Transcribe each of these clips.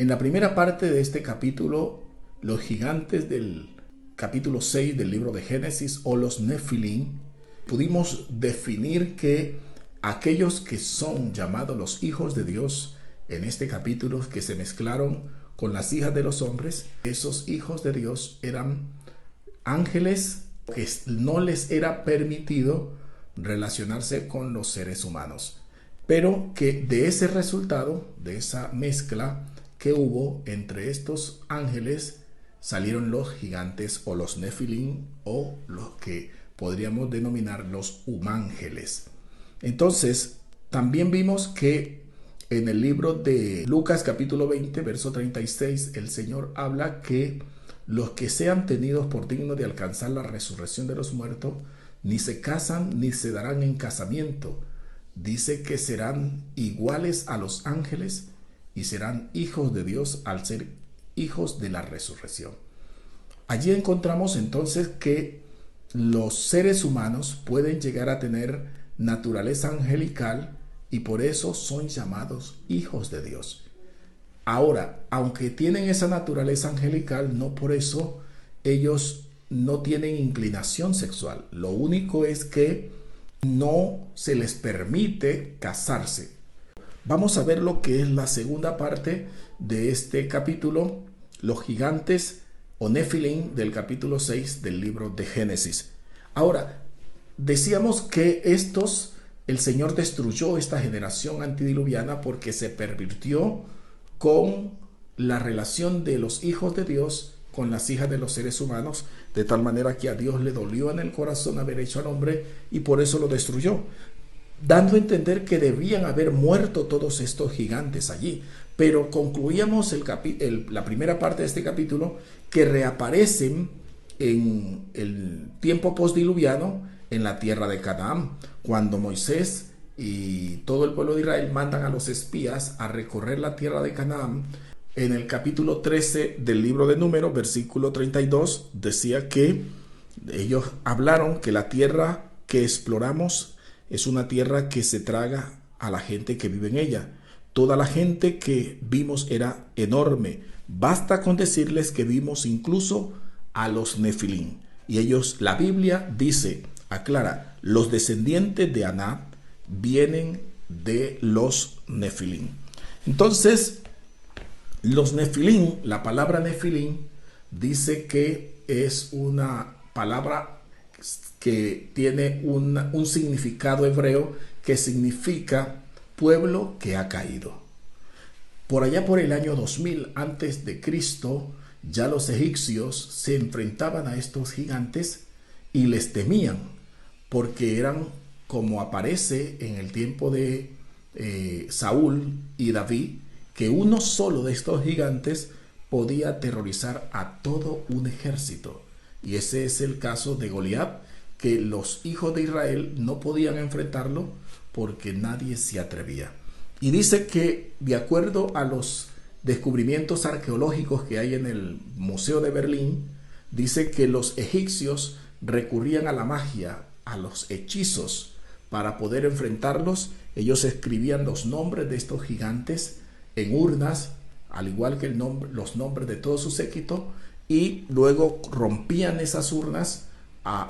En la primera parte de este capítulo, los gigantes del capítulo 6 del libro de Génesis, o los Nefilim, pudimos definir que aquellos que son llamados los hijos de Dios en este capítulo, que se mezclaron con las hijas de los hombres, esos hijos de Dios eran ángeles que no les era permitido relacionarse con los seres humanos, pero que de ese resultado, de esa mezcla que hubo entre estos ángeles, salieron los gigantes o los Nefilim, o los que podríamos denominar los humángeles. Entonces, también vimos que en el libro de Lucas capítulo 20, verso 36, el Señor habla que los que sean tenidos por dignos de alcanzar la resurrección de los muertos, ni se casan ni se darán en casamiento. Dice que serán iguales a los ángeles y serán hijos de Dios al ser hijos de la resurrección. Allí encontramos entonces que los seres humanos pueden llegar a tener naturaleza angelical y por eso son llamados hijos de Dios. Ahora, aunque tienen esa naturaleza angelical, no por eso ellos no tienen inclinación sexual. Lo único es que no se les permite casarse. Vamos a ver lo que es la segunda parte de este capítulo, los gigantes o Nefilim del capítulo 6 del libro de Génesis. Ahora, decíamos que el Señor destruyó esta generación antidiluviana porque se pervirtió con la relación de los hijos de Dios con las hijas de los seres humanos, de tal manera que a Dios le dolió en el corazón haber hecho al hombre y por eso lo destruyó, dando a entender que debían haber muerto todos estos gigantes allí. Pero concluíamos la primera parte de este capítulo que reaparecen en el tiempo postdiluviano en la tierra de Canaán, cuando Moisés y todo el pueblo de Israel mandan a los espías a recorrer la tierra de Canaán. En el capítulo 13 del libro de Números, versículo 32, decía que ellos hablaron que la tierra que exploramos es una tierra que se traga a la gente que vive en ella. Toda la gente que vimos era enorme. Basta con decirles que vimos incluso a los Nefilim. Y ellos, la Biblia dice, aclara, los descendientes de Aná vienen de los Nefilim. Entonces, los Nefilim, la palabra Nefilim, dice que es una palabra que tiene un significado hebreo que significa pueblo que ha caído. Por allá por el año 2000 antes de Cristo, ya los egipcios se enfrentaban a estos gigantes y les temían, porque eran, como aparece en el tiempo de Saúl y David, que uno solo de estos gigantes podía aterrorizar a todo un ejército. Y ese es el caso de Goliat, que los hijos de Israel no podían enfrentarlo porque nadie se atrevía. Y dice que, de acuerdo a los descubrimientos arqueológicos que hay en el Museo de Berlín, dice que los egipcios recurrían a la magia, a los hechizos, para poder enfrentarlos. Ellos escribían los nombres de estos gigantes en urnas, al igual que los nombres de todo su séquito, y luego rompían esas urnas,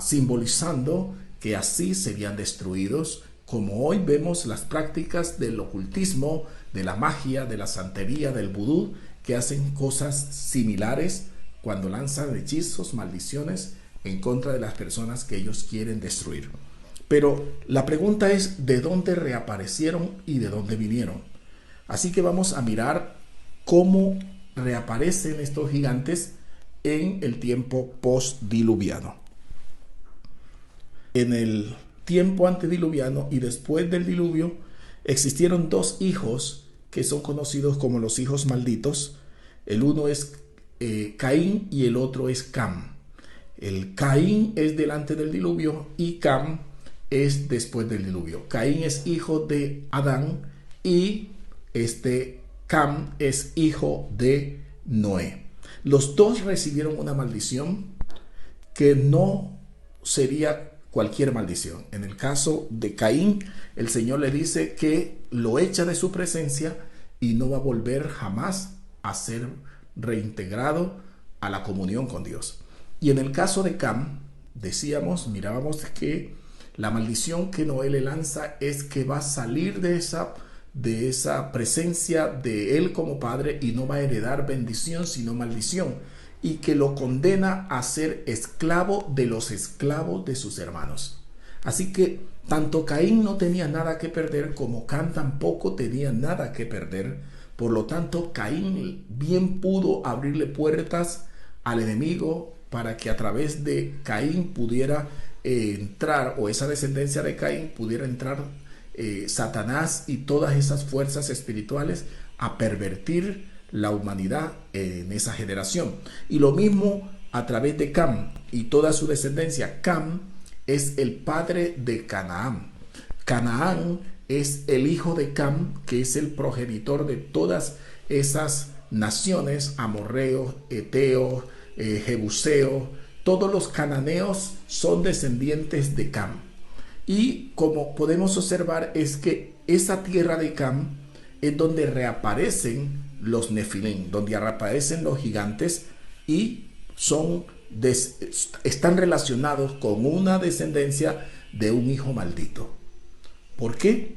simbolizando que así serían destruidos, como hoy vemos las prácticas del ocultismo, de la magia, de la santería, del vudú, que hacen cosas similares cuando lanzan hechizos, maldiciones en contra de las personas que ellos quieren destruir. Pero la pregunta es, ¿de dónde reaparecieron y de dónde vinieron? Así que vamos a mirar cómo reaparecen estos gigantes en el tiempo postdiluviano. En el tiempo antediluviano y después del diluvio existieron dos hijos que son conocidos como los hijos malditos. El uno es Caín y el otro es Cam. El Caín es delante del diluvio y Cam es después del diluvio. Caín es hijo de Adán y Cam es hijo de Noé. Los dos recibieron una maldición que no sería cualquier maldición. En el caso de Caín, el Señor le dice que lo echa de su presencia y no va a volver jamás a ser reintegrado a la comunión con Dios. Y en el caso de Cam, mirábamos que la maldición que Noé le lanza es que va a salir de esa presencia de él como padre y no va a heredar bendición sino maldición, y que lo condena a ser esclavo de los esclavos de sus hermanos. Así que tanto Caín no tenía nada que perder como Cam tampoco tenía nada que perder. Por lo tanto, Caín bien pudo abrirle puertas al enemigo para que a través de Caín pudiera entrar, o esa descendencia de Caín pudiera entrar Satanás y todas esas fuerzas espirituales a pervertir la humanidad en esa generación. Y lo mismo a través de Cam y toda su descendencia. Cam es el padre de Canaán. Canaán es el hijo de Cam, que es el progenitor de todas esas naciones: amorreos, eteos, jebuseos. Todos los cananeos son descendientes de Cam. Y como podemos observar, es que esa tierra de Cam es donde reaparecen los Nefilim, donde reaparecen los gigantes, y están relacionados con una descendencia de un hijo maldito. ¿Por qué?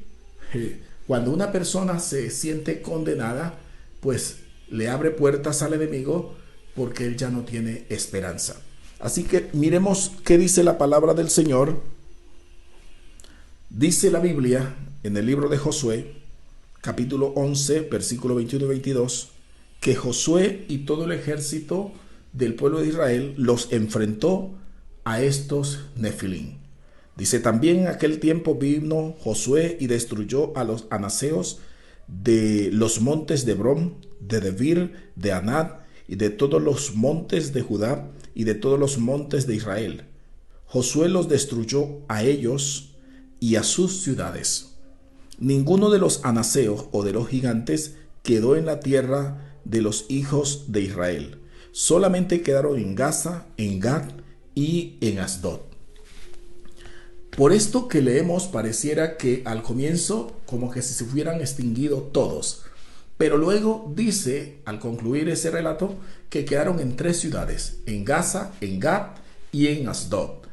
Cuando una persona se siente condenada, pues le abre puertas al enemigo, porque él ya no tiene esperanza. Así que miremos qué dice la palabra del Señor. Dice la Biblia en el libro de Josué, capítulo 11, versículo 21 y 22, que Josué y todo el ejército del pueblo de Israel los enfrentó a estos Nefilim. Dice: también en aquel tiempo vino Josué y destruyó a los anaseos de los montes de Hebrón, de Debir, de Anat, y de todos los montes de Judá y de todos los montes de Israel. Josué los destruyó a ellos y a sus ciudades. Ninguno de los anaseos o de los gigantes quedó en la tierra de los hijos de Israel. Solamente quedaron en Gaza, en Gat y en Asdod. Por esto que leemos, pareciera que al comienzo como que se hubieran extinguido todos. Pero luego dice, al concluir ese relato, que quedaron en 3 ciudades: en Gaza, en Gat y en Asdod.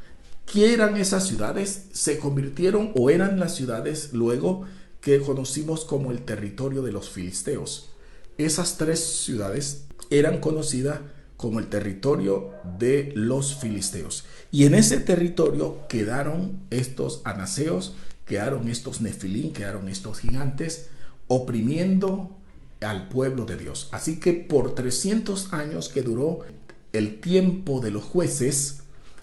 ¿Qué eran esas ciudades? Se convirtieron, o eran las ciudades luego que conocimos como el territorio de los filisteos. Esas 3 ciudades eran conocidas como el territorio de los filisteos. Y en ese territorio quedaron estos anaseos, quedaron estos nefilim, quedaron estos gigantes, oprimiendo al pueblo de Dios. Así que por 300 años que duró el tiempo de los jueces,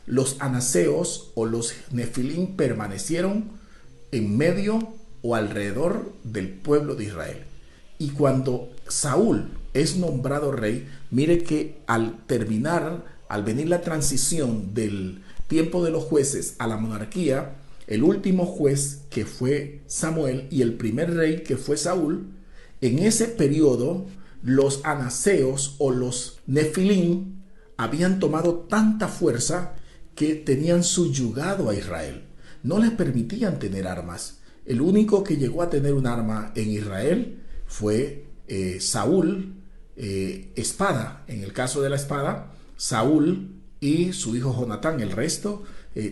los anaseos o los nefilim permanecieron en medio o alrededor del pueblo de Israel. Y cuando Saúl es nombrado rey, mire que al venir la transición del tiempo de los jueces a la monarquía, el último juez, que fue Samuel, y el primer rey, que fue Saúl, en ese periodo los anaseos o los nefilim habían tomado tanta fuerza que tenían subyugado a Israel. No les permitían tener armas. El único que llegó a tener un arma en Israel fue Saúl, espada. En el caso de la espada, Saúl y su hijo Jonatán. El resto,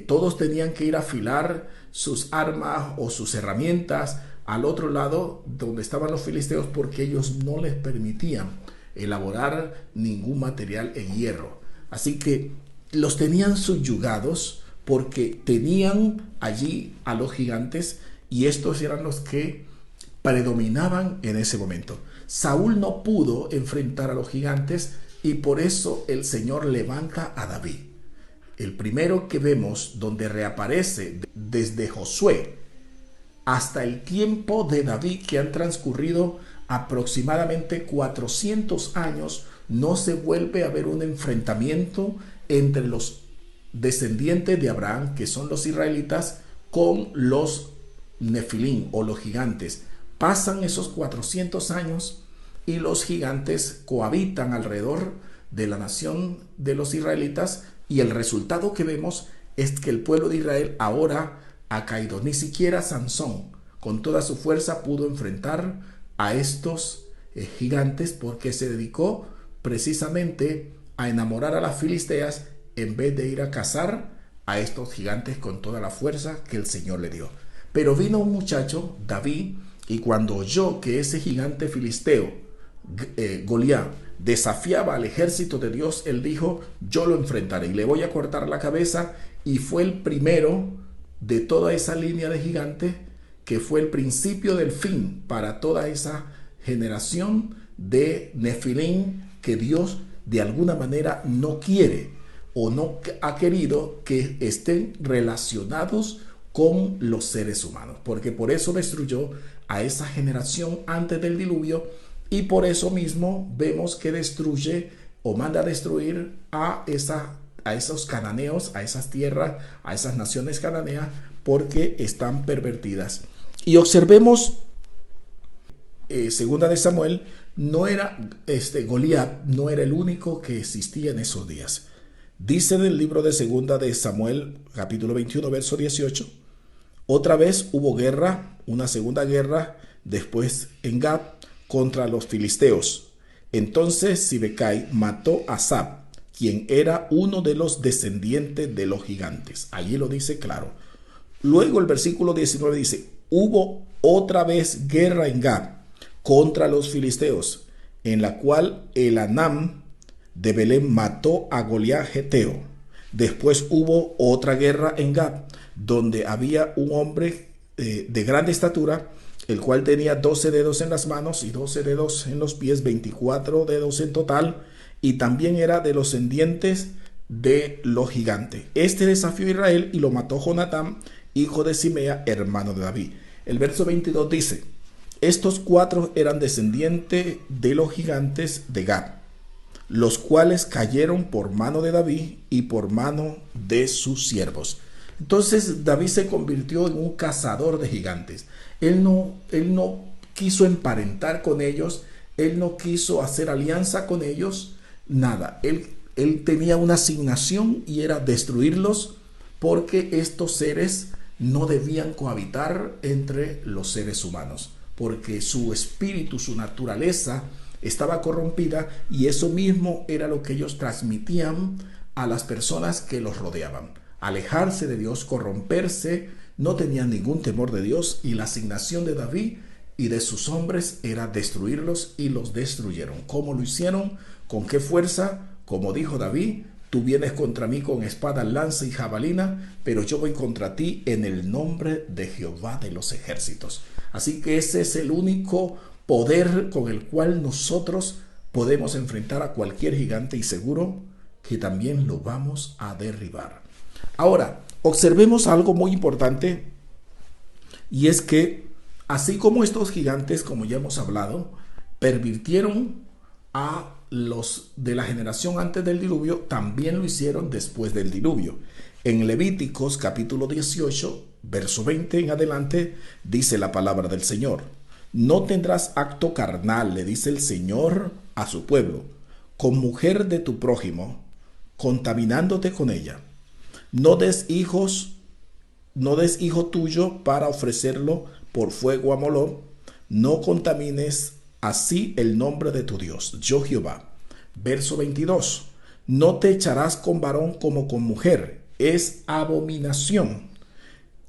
todos tenían que ir a afilar sus armas o sus herramientas al otro lado donde estaban los filisteos, porque ellos no les permitían elaborar ningún material en hierro. Así que los tenían subyugados porque tenían allí a los gigantes, y estos eran los que predominaban en ese momento. Saúl no pudo enfrentar a los gigantes, y por eso el Señor levanta a David. El primero que vemos donde reaparece desde Josué hasta el tiempo de David, que han transcurrido aproximadamente 400 años, no se vuelve a ver un enfrentamiento entre los descendientes de Abraham, que son los israelitas, con los nefilim o los gigantes. Pasan esos 400 años y los gigantes cohabitan alrededor de la nación de los israelitas, y el resultado que vemos es que el pueblo de Israel ahora ha caído. Ni siquiera Sansón con toda su fuerza pudo enfrentar a estos gigantes, porque se dedicó precisamente a enamorar a las filisteas en vez de ir a cazar a estos gigantes con toda la fuerza que el Señor le dio. Pero vino un muchacho, David, y cuando oyó que ese gigante filisteo, Goliat, desafiaba al ejército de Dios, él dijo: yo lo enfrentaré y le voy a cortar la cabeza. Y fue el primero de toda esa línea de gigantes, que fue el principio del fin para toda esa generación de Nefilim que Dios de alguna manera no quiere o no ha querido que estén relacionados con los seres humanos, porque por eso destruyó a esa generación antes del diluvio, y por eso mismo vemos que destruye o manda a destruir a esos cananeos, a esas tierras, a esas naciones cananeas, porque están pervertidas. Y observemos, segunda de Samuel, no era Goliat no era el único que existía en esos días. Dice en el libro de segunda de Samuel, capítulo 21, verso 18: otra vez hubo guerra, una segunda guerra, después en Gad, contra los filisteos. Entonces Sibecai mató a Sab, quien era uno de los descendientes de los gigantes. Allí lo dice claro. Luego el versículo 19 dice: hubo otra vez guerra en Gad contra los filisteos, en la cual Elanam de Belén mató a Goliat geteo. Después hubo otra guerra en Gad, donde había un hombre de grande estatura, el cual tenía 12 dedos en las manos y 12 dedos en los pies, 24 dedos en total, y también era de los descendientes de los gigantes. Este desafió a Israel y lo mató Jonatán, hijo de Simea, hermano de David. El verso 22 dice: estos 4 eran descendientes de los gigantes de Gad, los cuales cayeron por mano de David y por mano de sus siervos. Entonces David se convirtió en un cazador de gigantes. Él no quiso emparentar con ellos, él no quiso hacer alianza con ellos, nada. Él tenía una asignación, y era destruirlos, porque estos seres no debían cohabitar entre los seres humanos, porque su espíritu, su naturaleza estaba corrompida, y eso mismo era lo que ellos transmitían a las personas que los rodeaban. Alejarse de Dios, corromperse, no tenían ningún temor de Dios, y la asignación de David y de sus hombres era destruirlos, y los destruyeron. ¿Cómo lo hicieron? ¿Con qué fuerza? Como dijo David: tú vienes contra mí con espada, lanza y jabalina, pero yo voy contra ti en el nombre de Jehová de los ejércitos. Así que ese es el único poder con el cual nosotros podemos enfrentar a cualquier gigante, y seguro que también lo vamos a derribar. Ahora, observemos algo muy importante, y es que así como estos gigantes, como ya hemos hablado, pervirtieron a los de la generación antes del diluvio, también lo hicieron después del diluvio. En Levíticos capítulo 18, verso 20 en adelante, dice la palabra del Señor: no tendrás acto carnal, le dice el Señor a su pueblo, con mujer de tu prójimo, contaminándote con ella. No des hijo tuyo para ofrecerlo por fuego a Moloc. No contamines así el nombre de tu Dios, yo Jehová. Verso 22. No te echarás con varón como con mujer, es abominación.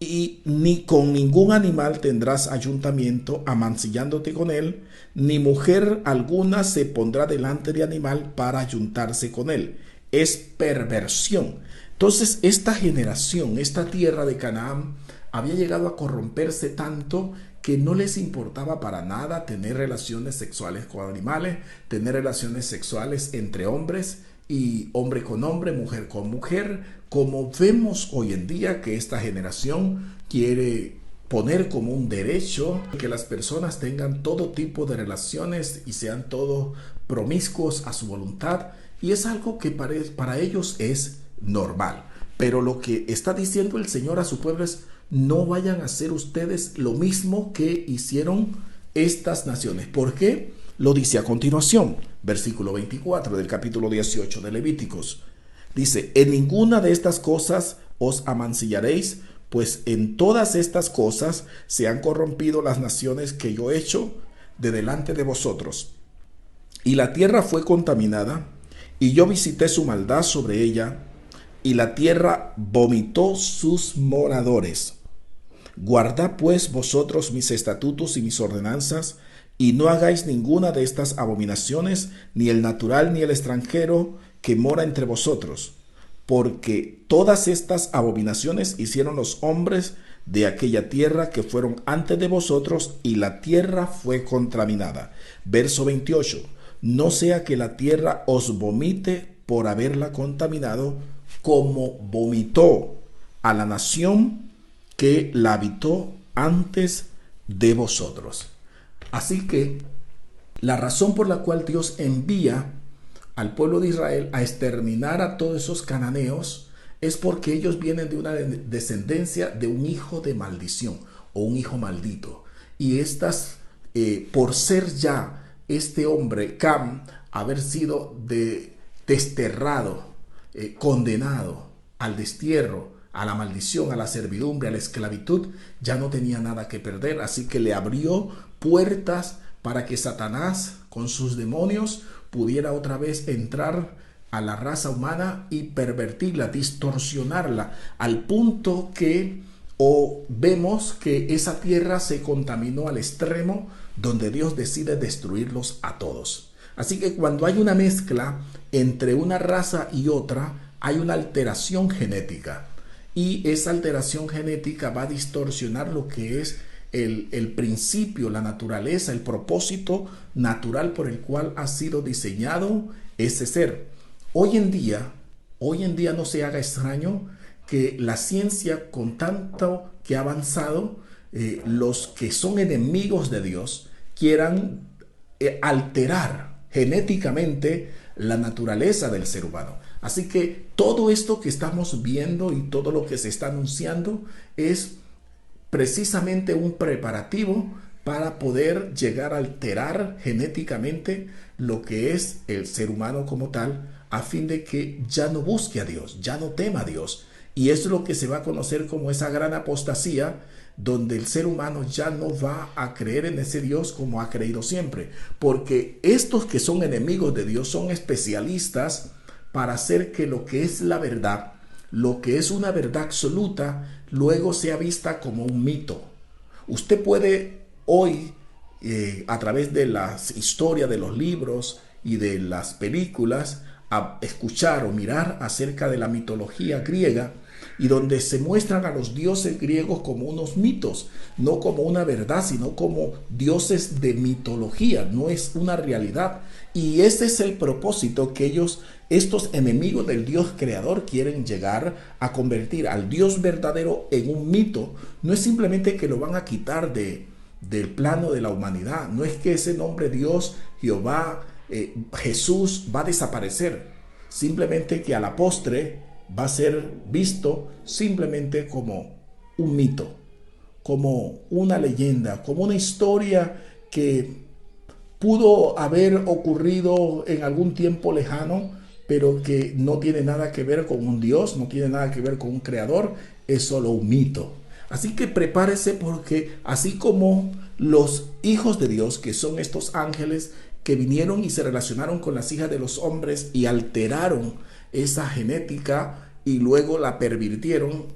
Y ni con ningún animal tendrás ayuntamiento, amancillándote con él, ni mujer alguna se pondrá delante de animal para ayuntarse con él. Es perversión. Entonces esta generación, esta tierra de Canaán, había llegado a corromperse tanto que no les importaba para nada tener relaciones sexuales con animales, tener relaciones sexuales entre hombres, y hombre con hombre, mujer con mujer, como vemos hoy en día que esta generación quiere poner como un derecho que las personas tengan todo tipo de relaciones y sean todos promiscuos a su voluntad, y es algo que para ellos es normal. Pero lo que está diciendo el Señor a su pueblo es: no vayan a hacer ustedes lo mismo que hicieron estas naciones. ¿Por qué? Lo dice a continuación, versículo 24 del capítulo 18 de Levíticos. Dice: en ninguna de estas cosas os amancillaréis, pues en todas estas cosas se han corrompido las naciones que yo he hecho, de delante de vosotros. Y la tierra fue contaminada, y yo visité su maldad sobre ella, y la tierra vomitó sus moradores. Guardad pues vosotros mis estatutos y mis ordenanzas, y no hagáis ninguna de estas abominaciones, ni el natural ni el extranjero que mora entre vosotros, porque todas estas abominaciones hicieron los hombres de aquella tierra que fueron antes de vosotros, y la tierra fue contaminada. Verso 28. No sea que la tierra os vomite por haberla contaminado, como vomitó a la nación que la habitó antes de vosotros. Así que la razón por la cual Dios envía al pueblo de Israel a exterminar a todos esos cananeos es porque ellos vienen de una descendencia de un hijo de maldición o un hijo maldito. Y estas, por ser ya este hombre, Cam, haber sido desterrado, condenado al destierro, a la maldición, a la servidumbre, a la esclavitud, ya no tenía nada que perder. Así que le abrió puertas para que Satanás con sus demonios pudiera otra vez entrar a la raza humana y pervertirla, distorsionarla, al punto que vemos que esa tierra se contaminó al extremo donde Dios decide destruirlos a todos. Así que cuando hay una mezcla entre una raza y otra, hay una alteración genética, y esa alteración genética va a distorsionar lo que es el principio, la naturaleza, el propósito natural por el cual ha sido diseñado ese ser. Hoy en día no se haga extraño que la ciencia, con tanto que ha avanzado, los que son enemigos de Dios quieran alterar genéticamente la naturaleza del ser humano. Así que todo esto que estamos viendo y todo lo que se está anunciando es precisamente un preparativo para poder llegar a alterar genéticamente lo que es el ser humano como tal, a fin de que ya no busque a Dios, ya no tema a Dios. Y eso es lo que se va a conocer como esa gran apostasía, donde el ser humano ya no va a creer en ese Dios como ha creído siempre, porque estos que son enemigos de Dios son especialistas para hacer que lo que es la verdad, lo que es una verdad absoluta, luego sea vista como un mito. Usted puede hoy, a través de las historias, de los libros y de las películas, a escuchar o mirar acerca de la mitología griega, y donde se muestran a los dioses griegos como unos mitos, no como una verdad, sino como dioses de mitología, no es una realidad. Y ese es el propósito que estos enemigos del Dios creador, quieren llegar a convertir al Dios verdadero en un mito. No es simplemente que lo van a quitar del plano de la humanidad, no es que ese nombre Dios, Jehová, Jesús va a desaparecer, simplemente que a la postre va a ser visto simplemente como un mito, como una leyenda, como una historia que pudo haber ocurrido en algún tiempo lejano, pero que no tiene nada que ver con un Dios, no tiene nada que ver con un creador, es solo un mito. Así que prepárese, porque así como los hijos de Dios, que son estos ángeles que vinieron y se relacionaron con las hijas de los hombres y alteraron esa genética y luego la pervirtieron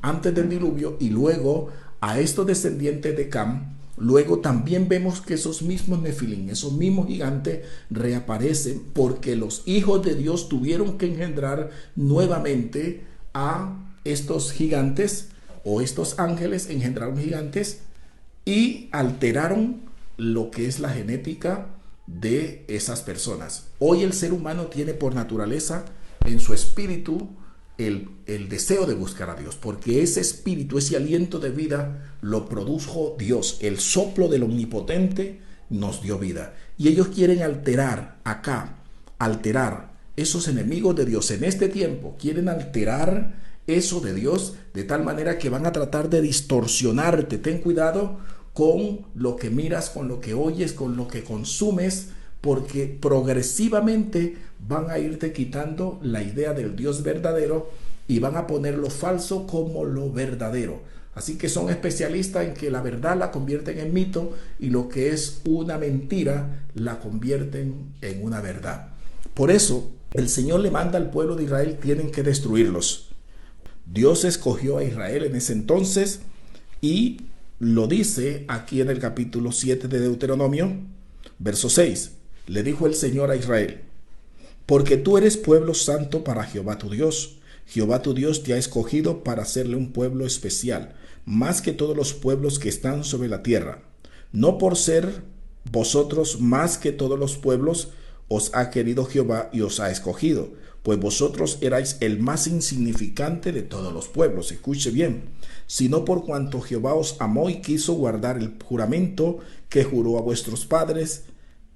antes del diluvio, y luego a estos descendientes de Cam, luego también vemos que esos mismos Nefilim, esos mismos gigantes reaparecen, porque los hijos de Dios tuvieron que engendrar nuevamente a estos gigantes, o estos ángeles engendraron gigantes y alteraron lo que es la genética de esas personas. Hoy el ser humano tiene por naturaleza en su espíritu el deseo de buscar a Dios, porque ese espíritu, ese aliento de vida lo produjo Dios. El soplo del Omnipotente nos dio vida, y ellos quieren alterar esos enemigos de Dios en este tiempo, quieren alterar eso de Dios de tal manera que van a tratar de distorsionarte. Ten cuidado con lo que miras, con lo que oyes, con lo que consumes, porque progresivamente van a irte quitando la idea del Dios verdadero y van a poner lo falso como lo verdadero. Así que son especialistas en que la verdad la convierten en mito y lo que es una mentira la convierten en una verdad. Por eso el Señor le manda al pueblo de Israel, tienen que destruirlos. Dios escogió a Israel en ese entonces y lo dice aquí en el capítulo 7 de Deuteronomio, verso 6. Le dijo el Señor a Israel: porque tú eres pueblo santo para Jehová tu Dios. Jehová tu Dios te ha escogido para hacerle un pueblo especial, más que todos los pueblos que están sobre la tierra. No por ser vosotros más que todos los pueblos, os ha querido Jehová y os ha escogido, pues vosotros erais el más insignificante de todos los pueblos. Escuche bien, sino por cuanto Jehová os amó y quiso guardar el juramento que juró a vuestros padres,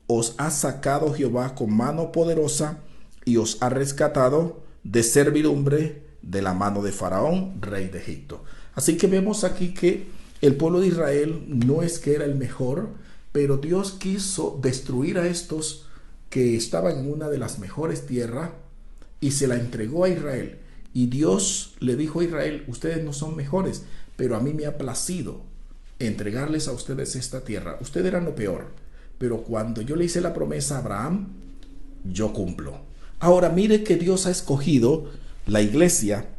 os ha sacado Jehová con mano poderosa y os ha rescatado de servidumbre de la mano de Faraón, rey de Egipto. Así que vemos aquí que el pueblo de Israel no es que era el mejor, pero Dios quiso destruir a estos que estaban en una de las mejores tierras y se la entregó a Israel. Y Dios le dijo a Israel: ustedes no son mejores, pero a mí me ha placido entregarles a ustedes esta tierra. Ustedes eran lo peor, pero cuando yo le hice la promesa a Abraham, yo cumplo. Ahora mire que Dios ha escogido la iglesia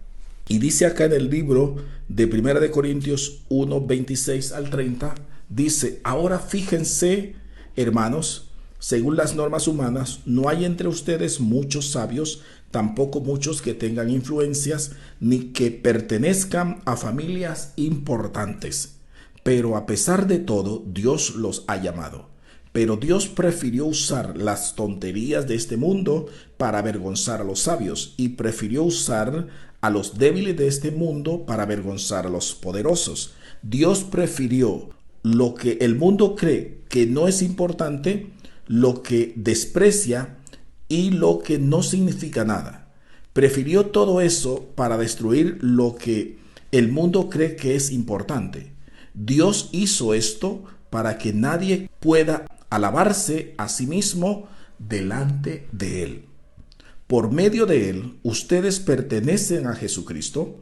y dice acá en el libro de 1 de Corintios 1, 26 al 30, dice: ahora fíjense, hermanos, según las normas humanas, no hay entre ustedes muchos sabios, tampoco muchos que tengan influencias, ni que pertenezcan a familias importantes. Pero a pesar de todo, Dios los ha llamado. Pero Dios prefirió usar las tonterías de este mundo para avergonzar a los sabios, y prefirió usar a los débiles de este mundo para avergonzar a los poderosos. Dios prefirió lo que el mundo cree que no es importante, lo que desprecia y lo que no significa nada. Prefirió todo eso para destruir lo que el mundo cree que es importante. Dios hizo esto para que nadie pueda alabarse a sí mismo delante de Él. Por medio de Él, ustedes pertenecen a Jesucristo,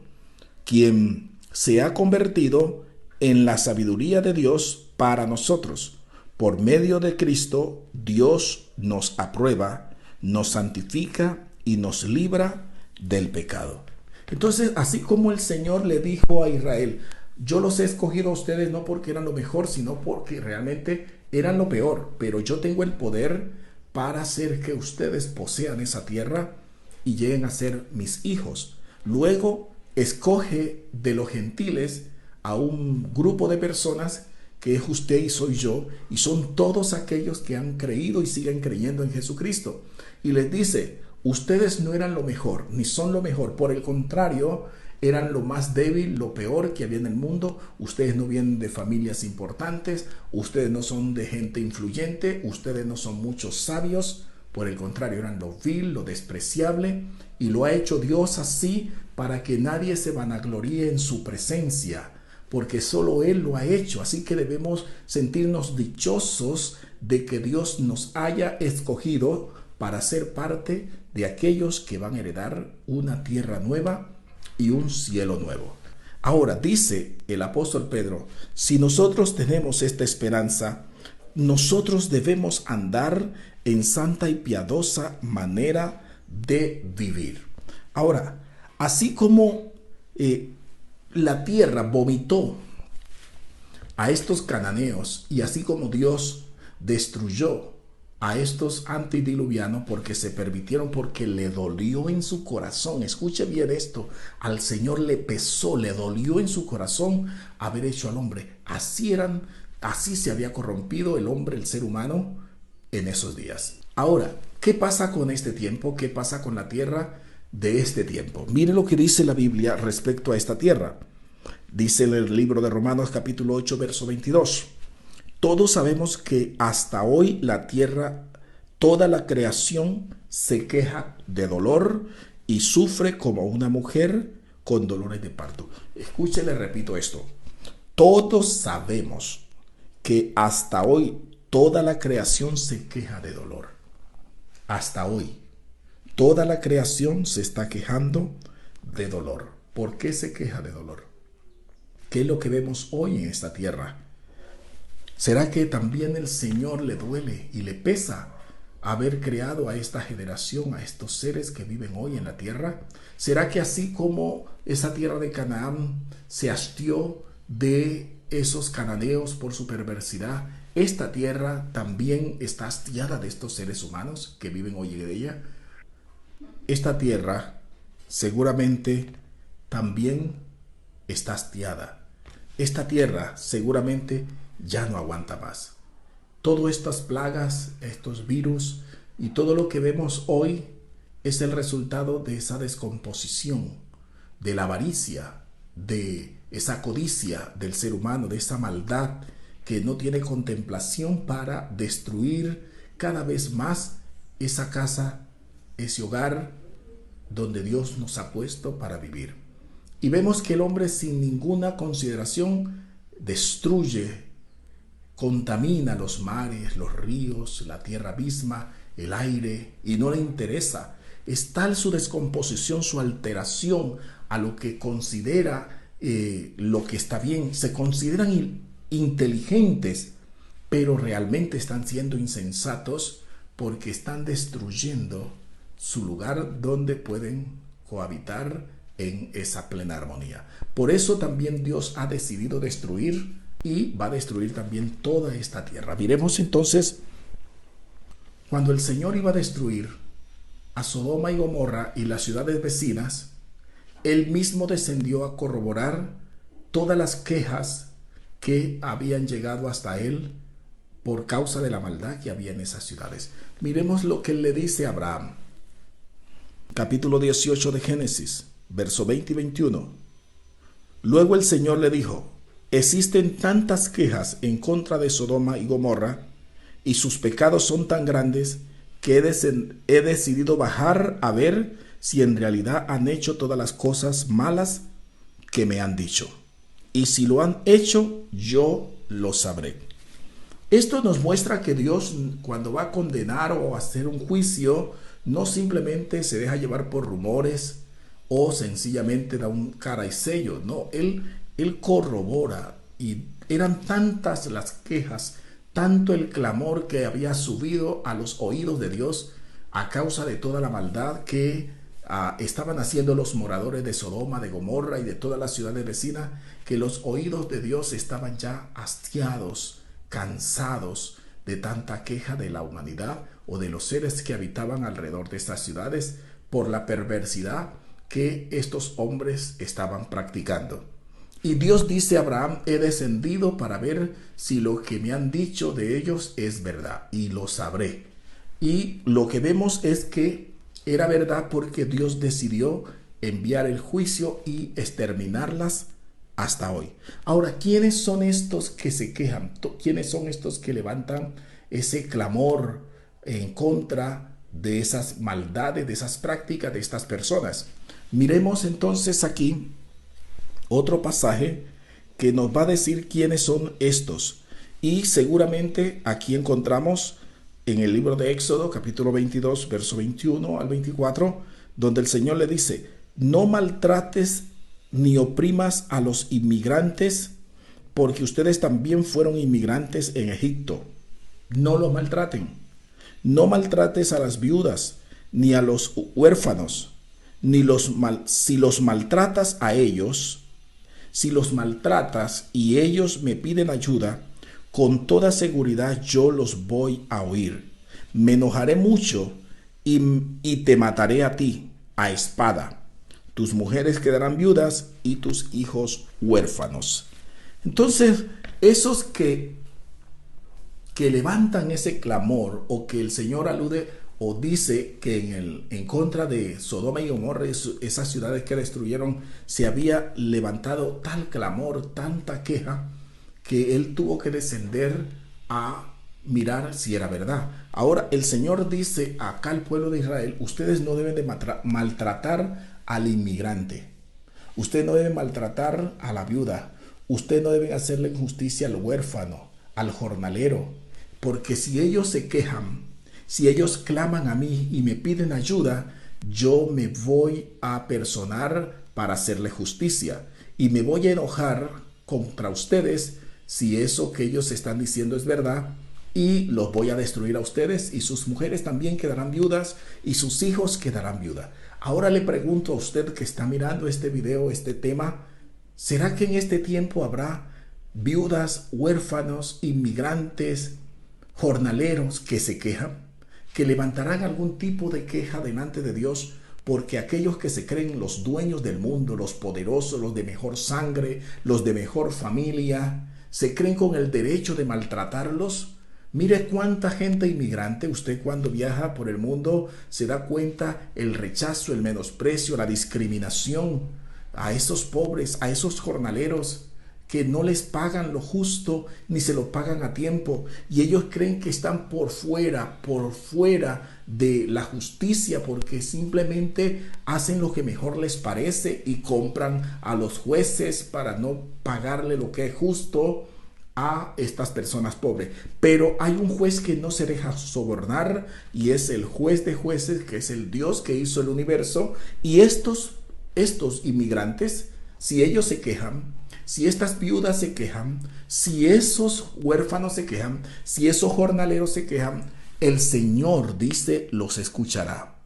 quien se ha convertido en la sabiduría de Dios para nosotros. Por medio de Cristo, Dios nos aprueba, nos santifica y nos libra del pecado. Entonces, así como el Señor le dijo a Israel: yo los he escogido a ustedes no porque eran lo mejor, sino porque realmente eran lo peor, pero yo tengo el poder para hacer que ustedes posean esa tierra y lleguen a ser mis hijos. Luego escoge de los gentiles a un grupo de personas que es usted y soy yo, y son todos aquellos que han creído y siguen creyendo en Jesucristo. Y les dice: ustedes no eran lo mejor, ni son lo mejor, por el contrario, eran lo más débil, lo peor que había en el mundo. Ustedes no vienen de familias importantes, ustedes no son de gente influyente, ustedes no son muchos sabios, por el contrario, eran lo vil, lo despreciable, y lo ha hecho Dios así para que nadie se vanagloríe en su presencia, porque solo Él lo ha hecho. Así que debemos sentirnos dichosos de que Dios nos haya escogido para ser parte de aquellos que van a heredar una tierra nueva y un cielo nuevo. Ahora dice el apóstol Pedro: si nosotros tenemos esta esperanza, nosotros debemos andar en santa y piadosa manera de vivir. Ahora, así como la tierra vomitó a estos cananeos, y así como Dios destruyó a estos antediluvianos porque se permitieron, porque le dolió en su corazón. Escuche bien esto: al Señor le pesó, le dolió en su corazón haber hecho al hombre. Así se había corrompido el hombre, el ser humano, en esos días. Ahora, ¿qué pasa con este tiempo? ¿Qué pasa con la tierra de este tiempo? Mire lo que dice la Biblia respecto a esta tierra. Dice en el libro de Romanos capítulo 8, verso 22. Todos sabemos que hasta hoy la tierra, toda la creación se queja de dolor y sufre como una mujer con dolores de parto. Escuche, le repito esto. Todos sabemos que hasta hoy toda la creación se queja de dolor. Hasta hoy toda la creación se está quejando de dolor. ¿Por qué se queja de dolor? ¿Qué es lo que vemos hoy en esta tierra? ¿Será que también el Señor le duele y le pesa haber creado a esta generación, a estos seres que viven hoy en la tierra? ¿Será que así como esa tierra de Canaán se hastió de esos cananeos por su perversidad, esta tierra también está hastiada de estos seres humanos que viven hoy en ella? Esta tierra seguramente también está hastiada. Esta tierra seguramente ya no aguanta más. Todas estas plagas, estos virus y todo lo que vemos hoy es el resultado de esa descomposición, de la avaricia, de esa codicia del ser humano, de esa maldad que no tiene contemplación para destruir cada vez más esa casa, ese hogar donde Dios nos ha puesto para vivir. Y vemos que el hombre sin ninguna consideración destruye, contamina los mares, los ríos, la tierra misma, el aire, y no le interesa. Es tal su descomposición, su alteración a lo que considera lo que está bien. Se consideran inteligentes, pero realmente están siendo insensatos porque están destruyendo su lugar donde pueden cohabitar en esa plena armonía. Por eso también Dios ha decidido destruir y va a destruir también toda esta tierra. Miremos entonces, cuando el Señor iba a destruir a Sodoma y Gomorra y las ciudades vecinas, Él mismo descendió a corroborar todas las quejas que habían llegado hasta Él por causa de la maldad que había en esas ciudades. Miremos lo que Él le dice a Abraham. Capítulo 18 de Génesis, verso 20 y 21. Luego el Señor le dijo: existen tantas quejas en contra de Sodoma y Gomorra, y sus pecados son tan grandes, que he decidido bajar a ver si en realidad han hecho todas las cosas malas que me han dicho. Y si lo han hecho, yo lo sabré. Esto nos muestra que Dios, cuando va a condenar o a hacer un juicio, no simplemente se deja llevar por rumores o sencillamente da un cara y sello. No, Él corrobora, y eran tantas las quejas, tanto el clamor que había subido a los oídos de Dios a causa de toda la maldad que estaban haciendo los moradores de Sodoma, de Gomorra y de todas las ciudades vecinas, que los oídos de Dios estaban ya hastiados, cansados de tanta queja de la humanidad o de los seres que habitaban alrededor de estas ciudades por la perversidad que estos hombres estaban practicando. Y Dios dice a Abraham: he descendido para ver si lo que me han dicho de ellos es verdad, y lo sabré. Y lo que vemos es que era verdad, porque Dios decidió enviar el juicio y exterminarlas hasta hoy. Ahora, ¿quiénes son estos que se quejan? ¿Quiénes son estos que levantan ese clamor en contra de esas maldades, de esas prácticas de estas personas? Miremos entonces aquí otro pasaje que nos va a decir quiénes son estos. Y seguramente aquí encontramos en el libro de Éxodo, capítulo 22, verso 21 al 24, donde el Señor le dice: no maltrates ni oprimas a los inmigrantes, porque ustedes también fueron inmigrantes en Egipto. No los maltraten. No maltrates a las viudas, ni a los huérfanos, si los maltratas a ellos, si los maltratas y ellos me piden ayuda, con toda seguridad yo los voy a oír. Me enojaré mucho y te mataré a ti a espada. Tus mujeres quedarán viudas y tus hijos huérfanos. Entonces, esos que levantan ese clamor, o que el Señor alude o dice que en contra de Sodoma y Gomorra, esas ciudades que destruyeron, se había levantado tal clamor, tanta queja, que Él tuvo que descender a mirar si era verdad. Ahora el Señor dice acá al pueblo de Israel: ustedes no deben de maltratar al inmigrante, usted no debe maltratar a la viuda, usted no debe hacerle injusticia al huérfano, al jornalero, porque si ellos se quejan, si ellos claman a mí y me piden ayuda, yo me voy a personar para hacerle justicia, y me voy a enojar contra ustedes si eso que ellos están diciendo es verdad, y los voy a destruir a ustedes, y sus mujeres también quedarán viudas y sus hijos quedarán viudas. Ahora le pregunto a usted que está mirando este video, este tema, ¿será que en este tiempo habrá viudas, huérfanos, inmigrantes, jornaleros que se quejan, que levantarán algún tipo de queja delante de Dios? Porque aquellos que se creen los dueños del mundo, los poderosos, los de mejor sangre, los de mejor familia, se creen con el derecho de maltratarlos. Mire cuánta gente inmigrante, usted cuando viaja por el mundo se da cuenta el rechazo, el menosprecio, la discriminación a esos pobres, a esos jornaleros que no les pagan lo justo ni se lo pagan a tiempo, y ellos creen que están por fuera de la justicia, porque simplemente hacen lo que mejor les parece y compran a los jueces para no pagarle lo que es justo a estas personas pobres. Pero hay un juez que no se deja sobornar, y es el juez de jueces, que es el Dios que hizo el universo. Y estos inmigrantes, si ellos se quejan, si estas viudas se quejan, si esos huérfanos se quejan, si esos jornaleros se quejan, el Señor, dice, los escuchará.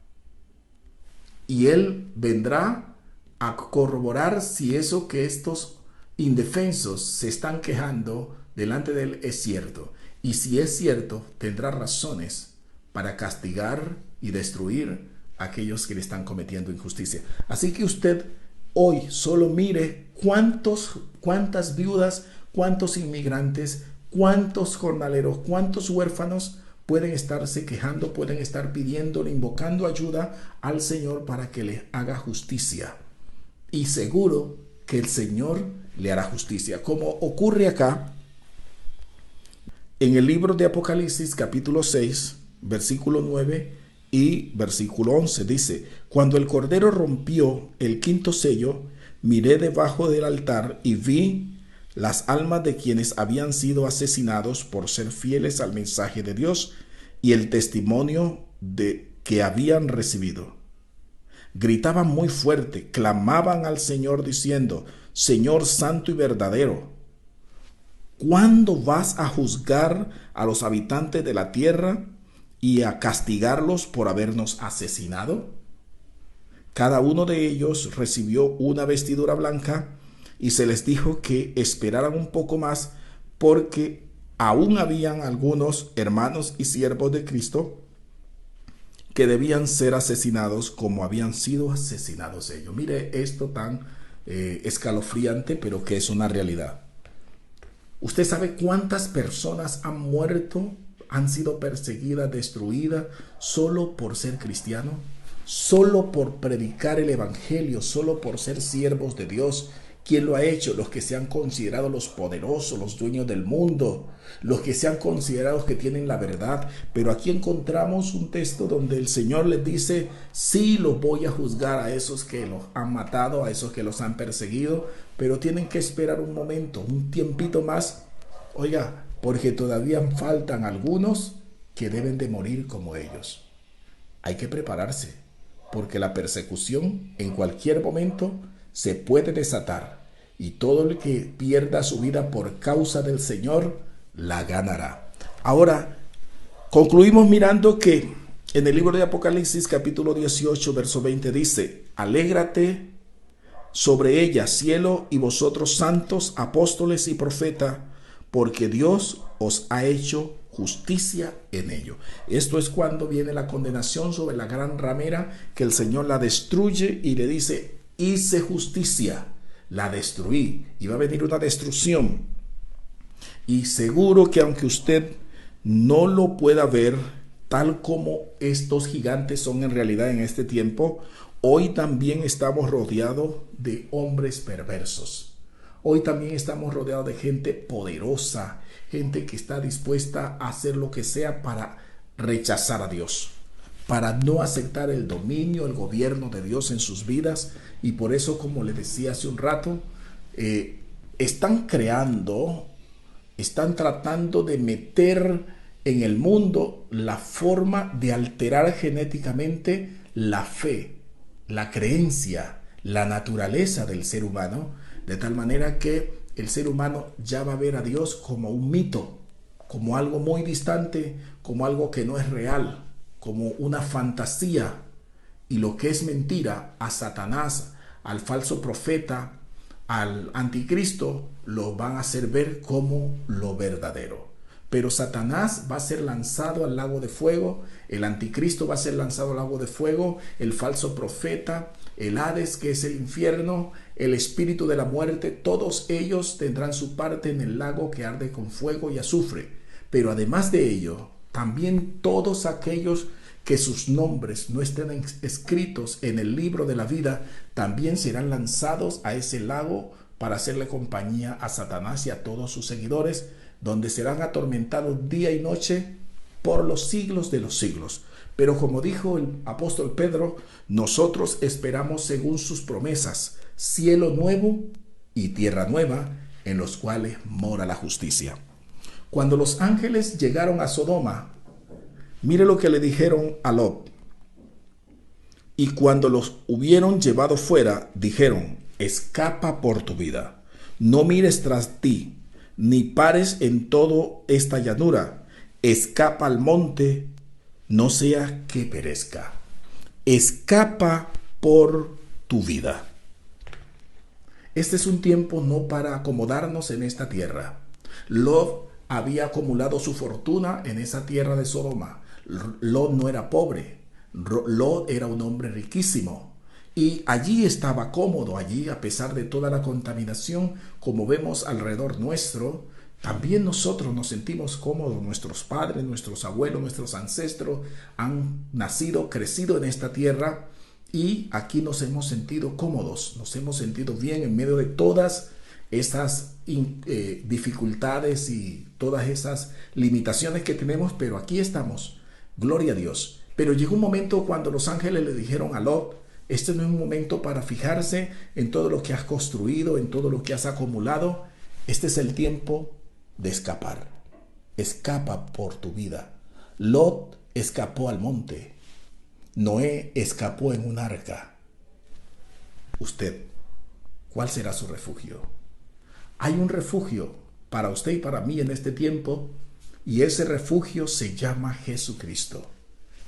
Y Él vendrá a corroborar si eso que estos indefensos se están quejando delante de Él es cierto. Y si es cierto, tendrá razones para castigar y destruir a aquellos que le están cometiendo injusticia. Así que usted hoy solo mire cuántas viudas, cuántos inmigrantes, cuántos jornaleros, cuántos huérfanos pueden estarse quejando, pueden estar pidiéndole, invocando ayuda al Señor para que le haga justicia. Y seguro que el Señor le hará justicia, como ocurre acá en el libro de Apocalipsis capítulo 6, versículo 9 y versículo 11. Dice: cuando el Cordero rompió el quinto sello, miré debajo del altar y vi las almas de quienes habían sido asesinados por ser fieles al mensaje de Dios y el testimonio que habían recibido. Gritaban muy fuerte, clamaban al Señor diciendo: Señor santo y verdadero, ¿cuándo vas a juzgar a los habitantes de la tierra y a castigarlos por habernos asesinado? Cada uno de ellos recibió una vestidura blanca, y se les dijo que esperaran un poco más, porque aún habían algunos hermanos y siervos de Cristo que debían ser asesinados como habían sido asesinados ellos. Mire esto tan escalofriante, pero que es una realidad. ¿Usted sabe cuántas personas han muerto, han sido perseguidas, destruidas, solo por ser cristiano? Solo por predicar el evangelio, solo por ser siervos de Dios. ¿Quién lo ha hecho? Los que se han considerado los poderosos, los dueños del mundo, los que se han considerado que tienen la verdad. Pero aquí encontramos un texto donde el Señor les dice: sí, los voy a juzgar a esos que los han matado, a esos que los han perseguido, pero tienen que esperar un momento, un tiempito más. Oiga, porque todavía faltan algunos que deben de morir como ellos. Hay que prepararse, porque la persecución en cualquier momento se puede desatar, y todo el que pierda su vida por causa del Señor la ganará. Ahora, concluimos mirando que en el libro de Apocalipsis capítulo 18 verso 20 dice: alégrate sobre ella, cielo, y vosotros santos, apóstoles y profetas, porque Dios os ha hecho justicia en ello. Esto es cuando viene la condenación sobre la gran ramera, que el Señor la destruye y le dice: hice justicia, la destruí, y va a venir una destrucción. Y seguro que aunque usted no lo pueda ver tal como estos gigantes son en realidad en este tiempo, hoy también estamos rodeados de hombres perversos. Hoy también estamos rodeados de gente poderosa, gente que está dispuesta a hacer lo que sea para rechazar a Dios, para no aceptar el dominio, el gobierno de Dios en sus vidas. Y por eso, como les decía hace un rato, están tratando de meter en el mundo la forma de alterar genéticamente la fe, la creencia, la naturaleza del ser humano, de tal manera que el ser humano ya va a ver a Dios como un mito, como algo muy distante, como algo que no es real, como una fantasía. Y lo que es mentira, a Satanás, al falso profeta, al anticristo, lo van a hacer ver como lo verdadero. Pero Satanás va a ser lanzado al lago de fuego, el anticristo va a ser lanzado al lago de fuego, el falso profeta, el Hades, que es el infierno, el espíritu de la muerte, todos ellos tendrán su parte en el lago que arde con fuego y azufre. Pero además de ello, también todos aquellos que sus nombres no estén escritos en el libro de la vida, también serán lanzados a ese lago para hacerle compañía a Satanás y a todos sus seguidores, donde serán atormentados día y noche por los siglos de los siglos. Pero como dijo el apóstol Pedro, nosotros esperamos según sus promesas, cielo nuevo y tierra nueva, en los cuales mora la justicia. Cuando los ángeles llegaron a Sodoma, mire lo que le dijeron a Lot. Y cuando los hubieron llevado fuera, dijeron: escapa por tu vida, no mires tras ti, ni pares en toda esta llanura, escapa al monte, no sea que perezca. Escapa por tu vida. Este es un tiempo no para acomodarnos en esta tierra. Lot había acumulado su fortuna en esa tierra de Sodoma. Lot no era pobre, Lot era un hombre riquísimo y allí estaba cómodo. Allí, a pesar de toda la contaminación como vemos alrededor nuestro, también nosotros nos sentimos cómodos. Nuestros padres, nuestros abuelos, nuestros ancestros han nacido, crecido en esta tierra y aquí nos hemos sentido cómodos, nos hemos sentido bien en medio de todas esas dificultades y todas esas limitaciones que tenemos, pero aquí estamos. Gloria a Dios. Pero llegó un momento cuando los ángeles le dijeron a Lot: este no es un momento para fijarse en todo lo que has construido, en todo lo que has acumulado. Este es el tiempo de escapar. Escapa por tu vida. Lot escapó al monte. Noé escapó en un arca. Usted, ¿cuál será su refugio? Hay un refugio para usted y para mí en este tiempo, y ese refugio se llama Jesucristo.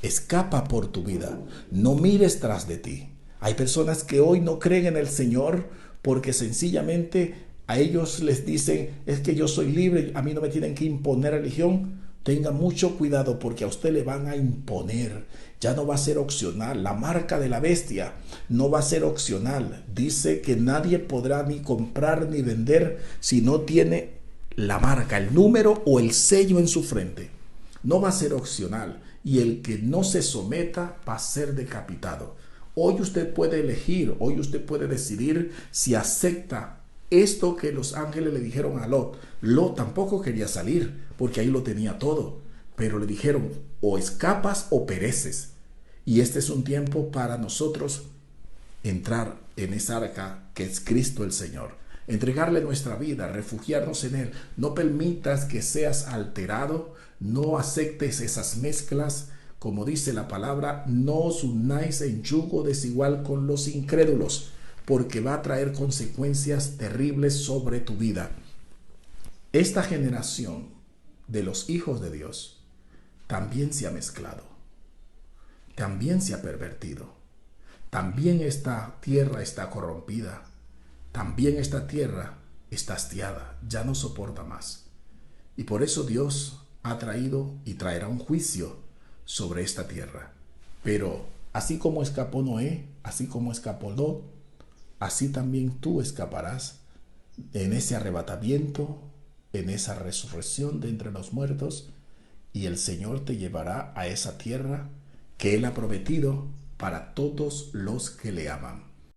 Escapa por tu vida, no mires tras de ti. Hay personas que hoy no creen en el Señor porque sencillamente a ellos les dicen: es que yo soy libre, a mí no me tienen que imponer religión. Tenga mucho cuidado, porque a usted le van a imponer. Ya no va a ser opcional. La marca de la bestia no va a ser opcional. Dice que nadie podrá ni comprar ni vender si no tiene la marca, el número o el sello en su frente. No va a ser opcional. Y el que no se someta va a ser decapitado. Hoy usted puede elegir, hoy usted puede decidir si acepta esto que los ángeles le dijeron a Lot. Lot tampoco quería salir porque ahí lo tenía todo, pero le dijeron: o escapas o pereces. Y este es un tiempo para nosotros entrar en esa arca que es Cristo el Señor, entregarle nuestra vida, refugiarnos en Él. No permitas que seas alterado, no aceptes esas mezclas. Como dice la palabra, no os unáis en yugo desigual con los incrédulos, porque va a traer consecuencias terribles sobre tu vida. Esta generación de los hijos de Dios también se ha mezclado, también se ha pervertido, también esta tierra está corrompida, también esta tierra está hastiada, ya no soporta más. Y por eso Dios ha traído y traerá un juicio sobre esta tierra. Pero así como escapó Noé, así como escapó Lot, así también tú escaparás en ese arrebatamiento, en esa resurrección de entre los muertos, y el Señor te llevará a esa tierra que Él ha prometido para todos los que le aman.